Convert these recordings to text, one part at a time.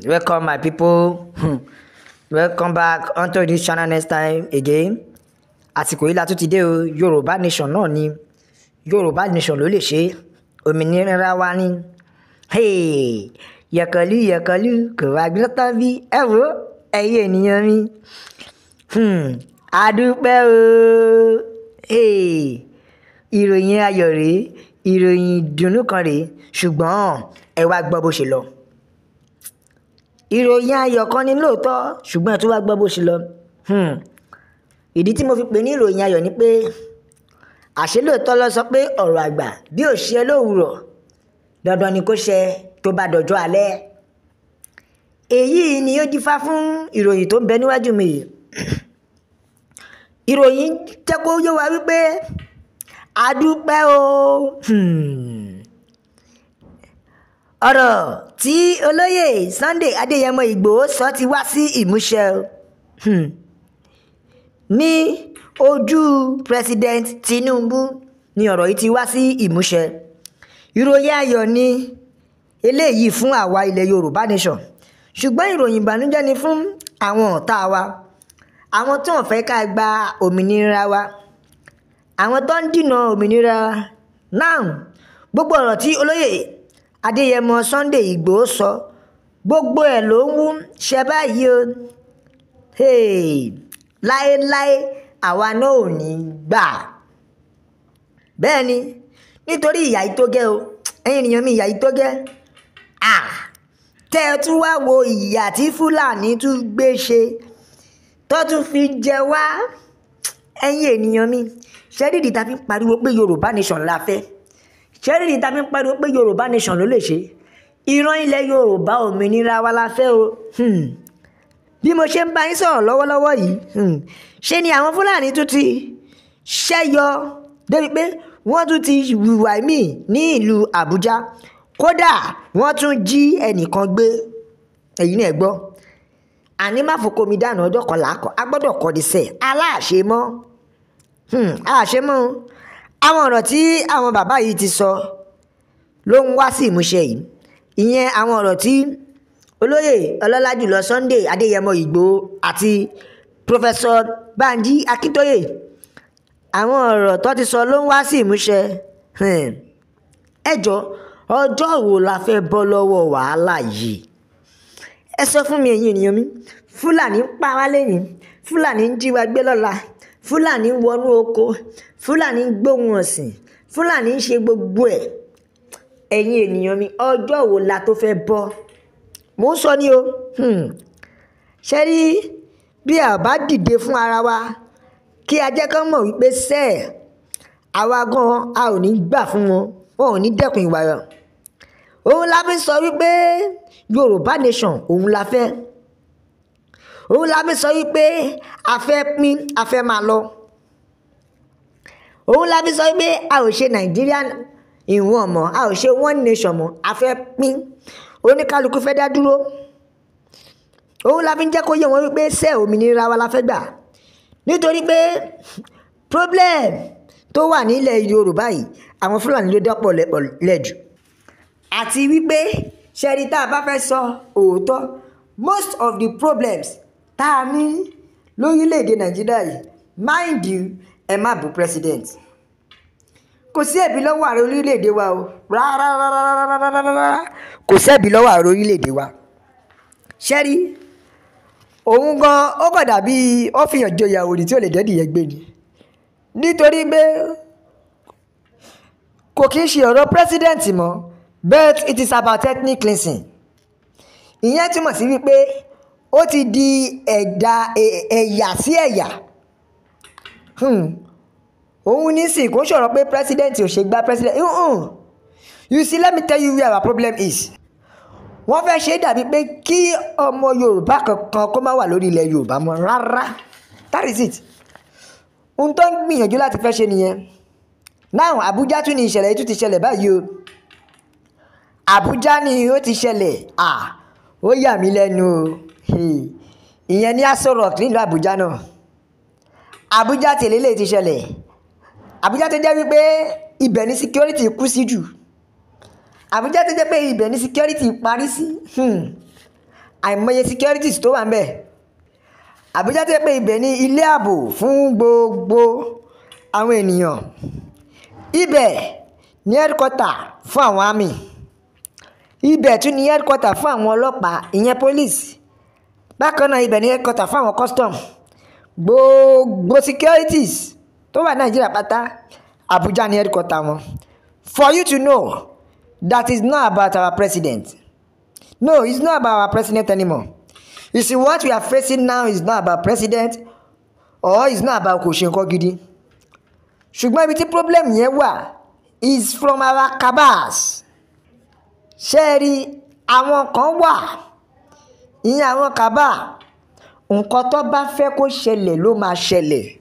Welcome my people. Welcome back onto this channel next time again. Àsìkò yìí la tún ti dé o. Yorùbá nation náà ni. Yorùbá nation ló lè ṣe. Òmìnira wa ni. Hey, yẹ̀kọ̀lú kò wá gbé tán bí. Ẹ wo ẹ̀yin ènìyàn mi. A dúpẹ́ o. Hey, ìròyìn ayọ̀ rèé. Ìròyìn ìdùnnú kan rèé. Ṣùgbọ́n ẹ wá gbọ́ bó ṣe lọ. Ìròyìn ayọ̀ kan ni lóòótọ́, ṣùgbọ́n ẹ tún wá gbọ́ bó ṣe lọ. Ìdí tí mo fi pè ní ìròyìn ayọ̀ ni pé àṣé lóòótọ́ ló sọ pé ọ̀rọ̀ àgbà bí ò ṣe lówùúrọ̀ dandan ni kó ṣe tó bá dọjọ́ alẹ́. Èyí ni ó dífá fún ìròyìn tó ń bẹ níwájú mi yìí. Ìròyìn jẹ́ kó yé wa wípé a dúpẹ́ o. Ọ̀rọ̀ tí olóyè Sunday Adéyẹmọ Ìgbòho sọ ti wá sí ìmúṣẹ ní ojú President Tinubu ni ọ̀rọ̀ yìí ti wá sí ìmúṣẹ. Ìròyìn ayọ̀ ni eléyìí fún àwa ilẹ̀ Yorùbá nation, ṣùgbọ́n ìròyìn ìbànújẹ́ ni fún àwọn ọ̀tá wa, àwọn tó ń fẹ́ ká gba òmìnira wa, àwọn tó ń dìnà òmìnira náà. Gbogbo ọ̀rọ̀ tí olóyè Adéyẹmọ Sunday Ìgbòho sọ gbogbo ẹ̀ ló ń wú ṣe báyìí o. Láéláé àwa náà ò ní gbà. Bẹ́ẹ̀ ni, nítorí ìyà yìí tó gẹ́ o. Ẹ̀yin ènìyàn mi, ìyà yìí tó gẹ́. Tẹ́ ẹ tún wá wo ìyà tí Fúlàní tún gbé ṣe tó tún fi jẹ wá. Ẹ̀yin ènìyàn mi, ṣẹ́ríìdì ta fi ń pariwo pé Yorùbá nation la fẹ́. Ṣẹ́ríìdì ta fi ń pariwo pé Yorùbá nation ló lè ṣe. Ìran ilẹ̀ Yorùbá òmìnira wa la fẹ́ o. Bí mo ṣe ń bá yín sọ̀rọ̀ lọ́wọ́lọ́wọ́ yìí, ṣe ni àwọn Fúlàní tún ti ṣẹ́yọ débi pé wọ́n tún ti hùwà míì ní ìlú Àbújá. Kódà wọ́n tún jí ẹnìkan gbé. Ẹ̀yin náà gbọ́. Àní má fòkó mi dànù ọjọ́ kan làákọ̀. A gbọ́dọ̀ kọ́ di sẹ̀. Aláàṣemọ́. Àṣemọ́. Àwọn ọ̀rọ̀ tí àwọn bàbá yìí ti sọ ló ń wá sí ìmúṣẹ yìí. Ìyẹn àwọn ọ̀rọ̀ tí olóyè ọlọ́lá jùlọ Sunday Adéyẹmọ Ìgbòho àti Professor Banji Akintoye, àwọn ọ̀rọ̀ tó ti sọ ló ń wá sí ìmúṣẹ. Ẹ jọ̀ọ́, ọjọ́ wo la fẹ́ bọ́ lọ́wọ́ wàhálà yìí? Ẹ sọ fún mi ẹ̀yin ènìyàn mi. Fúlàní ń pa wá lẹ́yìn, Fúlàní ń jí wa gbé lọ́la, Fúlàní ń wọnú oko, Fúlàní ń gbóhùn ọ̀sìn, Fúlàní ń ṣe gbogbo ẹ̀. Ẹ̀yin ènìyàn mi, ọjọ́ wo la tó fẹ́ bọ́? Mo ń sọ ní o. Ṣé rí bí a bá dìde fún ara wa kí a jẹ́ kán mọ̀ wípé sẹ́ẹ̀ àwa gan a ò ní gbà fún wọn, wọn ò ní dẹ́kun ìwà rẹ̀. Òun la fi sọ wípé Yorùbá nation òun la fẹ́. Òun la fi sọ wípé a fẹ́ pín, a fẹ́ máa lọ. Òun la fi sọ wípé a ò ṣe Nàìjíríà ìwọ̀n mọ́, a ò ṣe one nation mọ́, a fẹ́ pín. Oníkálukú fẹ́ dá dúró. Òun la fi ń jẹ́ kó yé wọn wípé ṣé òmìnira wa la fẹ́ gbà. Nítorí pé problem tó wà nílẹ̀ Yorùbá yìí àwọn Fúlàní ló dọ́pọ̀ lẹ́jù. Àti wípé ṣẹ́rí tá a bá fẹ́ sọ òótọ́, most of the problems tá a ní lórílẹ̀‐èdè Nàìjíríà yìí, mind you, ẹ má bú president. Kò sí ẹ̀bi lọ́wọ́ ààrẹ orílẹ̀‐èdè wa o. Rárá. Kò sí ẹ̀bi lọ́wọ́ ààrẹ orílẹ̀‐èdè wa. Ṣẹ́rí òun gan ó kàn dàbí ó fìyàn joyè àwòrán tí ò lè dẹ́dì yẹn gbé ni. Nítorí pé kò kí ń ṣe ọ̀rọ̀ president mọ́, but it is about ethnic cleansing. Ìyẹn túmọ̀ sí wípé ó ti di ẹ̀yà sí ẹ̀yà. Òun ní sì kò sọ̀rọ̀ pé president ò ṣe gba president. You see, let me tell you where our problem is. Wọ́n fẹ́ ṣe dàbí pé kí ọmọ Yorùbá kankan kó má wà lórí ilẹ̀ Yorùbá mọ́ rárá. That is it. Ohun tó ń gbìyànjú láti fẹ́ ṣe nìyẹn. Now Abuja tún ní ìṣẹ̀lẹ̀ yìí tún ti ṣẹlẹ̀ báyìí o. Abuja ni ó ti ṣẹlẹ̀. Ó yà mí lẹ́nu o. Ìyẹn ní Aso Rock nílùú Abuja náà. Àbújá tẹ̀lé lè ti ṣẹlẹ̀. Àbújá tó jẹ́ wípé ibẹ̀ ni security kú sí jù. Àbújá tó jẹ́ pé ibẹ̀ ni security parí sí. Àìmọye securities tó wà ń bẹ̀. Àbújá tó jẹ́ pé ibẹ̀ ni ilé ààbò fún gbogbo àwọn ènìyàn. Ibẹ̀ ni headquarter fún àwọn army. Ibẹ̀ tún ni headquarter fún àwọn ọlọ́pàá, ìyẹn police. Bákan náà ibẹ̀ ni headquarter fún àwọn custom. Gbogbo securities tó wà Nàìjíríà pátá, Abuja ni headquarter wọn. For you to know that is not about our president. No, it's not about our president anymore. You see, what we are facing now is not about president or it's not about kò ṣe nǹkan gidi. Ṣùgbọ́n ibi tí problem yẹn wà is from our cabals. Ṣé rí àwọn kan wà, ìyẹn àwọn cabal, nǹkan tó bá fẹ́ kó ṣẹlẹ̀ ló máa ṣẹlẹ̀.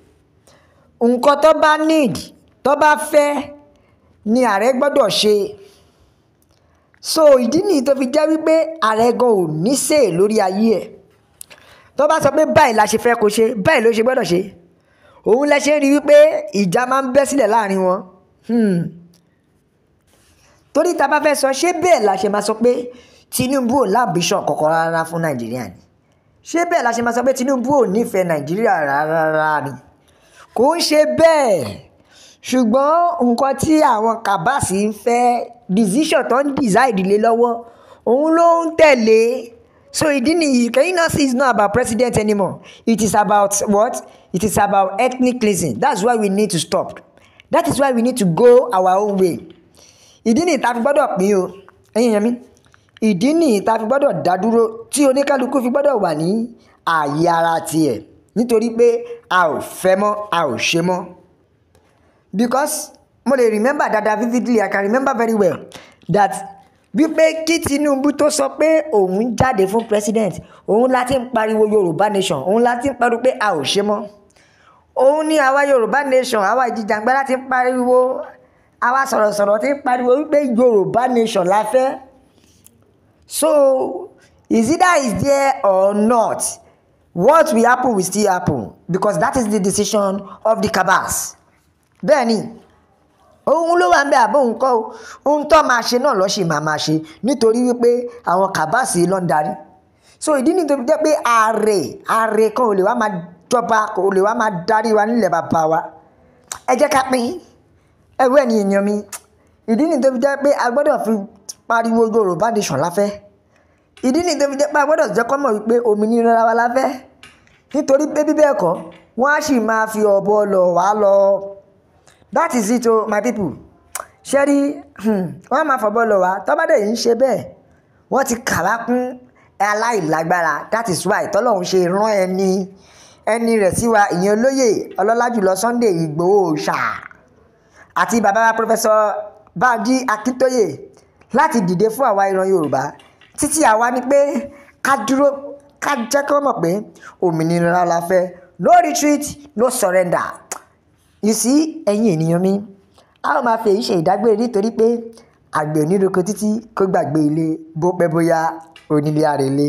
Nǹkan tó bá need, tó bá fẹ́ ni ààrẹ gbọ́dọ̀ ṣe. So ìdí nìyí tó fi jẹ́ wípé ààrẹ gan ò ní say lórí ayé ẹ̀. Tó bá sọ pé báyìí la ṣe fẹ́ kó ṣe, báyìí ló ṣe gbọ́dọ̀ ṣe. Òun lẹ ṣe rí wípé ìjà máa ń bẹ́ sílẹ̀ láàrin wọn. Torí tá bá fẹ́ sọ ṣé bẹ́ẹ̀ la ṣe máa sọ pé Tinubu ò láàbíṣàn kankan rárá fún Nàìjíríà ni. Ṣé bẹ́ẹ̀ la ṣe máa sọ pé Tinubu ò nífẹ̀ẹ́ Nàìjíríà rárá ni. Kò ń ṣe bẹ́ẹ̀. Ṣùgbọ́n nǹkan tí àwọn kàbáàsì ń fẹ́, decision tó ń decide lé lọ́wọ́, òun ló ń tẹ̀lé. So ìdí nìyí, can you not see it's not about president anymore? It is about what? It is about ethnic cleansing. That's why we need to stop. That is why we need to go our own way. Ìdí nìyí tá a fi gbọ́dọ̀ pín o, ẹ̀yin yẹn mi. Ìdí nìyí tá a fi gbọ́dọ̀ dá dúró, tí oníkálukú fi gbọ́dọ̀ wà ní ààyè ara tiẹ̀. Nítorí pé a ò fẹ́ mọ́, a ò ṣe mọ́. Because mo lè remember dáadáa vividly, I can remember very well that wípé kí Tinubu tó sọ pé òun jáde fún president, òun láti ń pariwo Yorùbá nation, òun láti ń pariwo pé a ò ṣe mọ́. Òun ní àwa Yorùbá nation, àwa ìjìjàngbẹ́ láti ń pariwo, àwa sọ̀rọ̀sọ̀rọ̀ tí ń pariwo wípé Yorùbá nation la fẹ́. So is either is there or not, what will happen will still happen because that is the decision of the cabals. Bẹ́ẹ̀ni, òun ló wà ń bẹ àbọ̀ òun kọ́ o, ohun tó máa ṣe náà lọ́ ṣe máa ṣe nítorí wípé àwọn cabals ló ń darí. So ìdí nìyí tó fi jẹ́ pé ààrẹ kan ò lè wá máa jọba, kò lè wá máa darí wa nílẹ̀ bàbá wa. Ẹ jẹ́ ká pín ẹrú ẹ̀ ní èèyàn mi. Ìdí nìyí tó fi jẹ́ pé a gbọ́dọ̀ fi pariwo Yorùbá nation la fẹ́. Ìdí nìyí tó fi jẹ́ pé a gbọ́dọ̀ jẹ́ kó mọ̀ wípé òmìnira wa la fẹ́. Nítorí pé bí bẹ́ẹ̀ kọ́, wọ́n á sì máa fi ọ̀bọ lọ̀ wá lọ. That is it, my people. Ṣẹ́rí, wọ́n máa fọ̀bọ lọ̀ wá. Tó bá dẹ̀ yìí ń ṣe bẹ́ẹ̀, wọ́n ti kà wá kún aláìlágbára. That is why tọ́lọ́run ṣe rán ẹni rẹ̀ sí wa, ìyẹn olóyè ọlọ́lá jùlọ Sunday Igboho Òòṣà àti bàbá wa Professor Banji Akintoye láti dìde fún àwa ìran Yorùbá. Títí àwa ni pé ká dúró, ká jẹ́ kí wọ́n mọ̀ pé òmìnira la fẹ́. No retreat, no surrender. You see, ẹ̀yin ènìyàn mi, a ó máa fi èyí ṣe ìdágbére nítorí pé àgbẹ̀ oníroko títí kó gbàgbé ilé bó pẹ́ bóyá onílé àrèlé.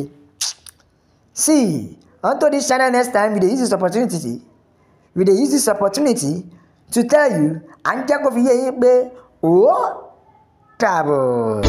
See, until this channel next time, we dey use this opportunity to tell you, à ń jẹ́ kó fi yé yín pé ó dàbọ̀.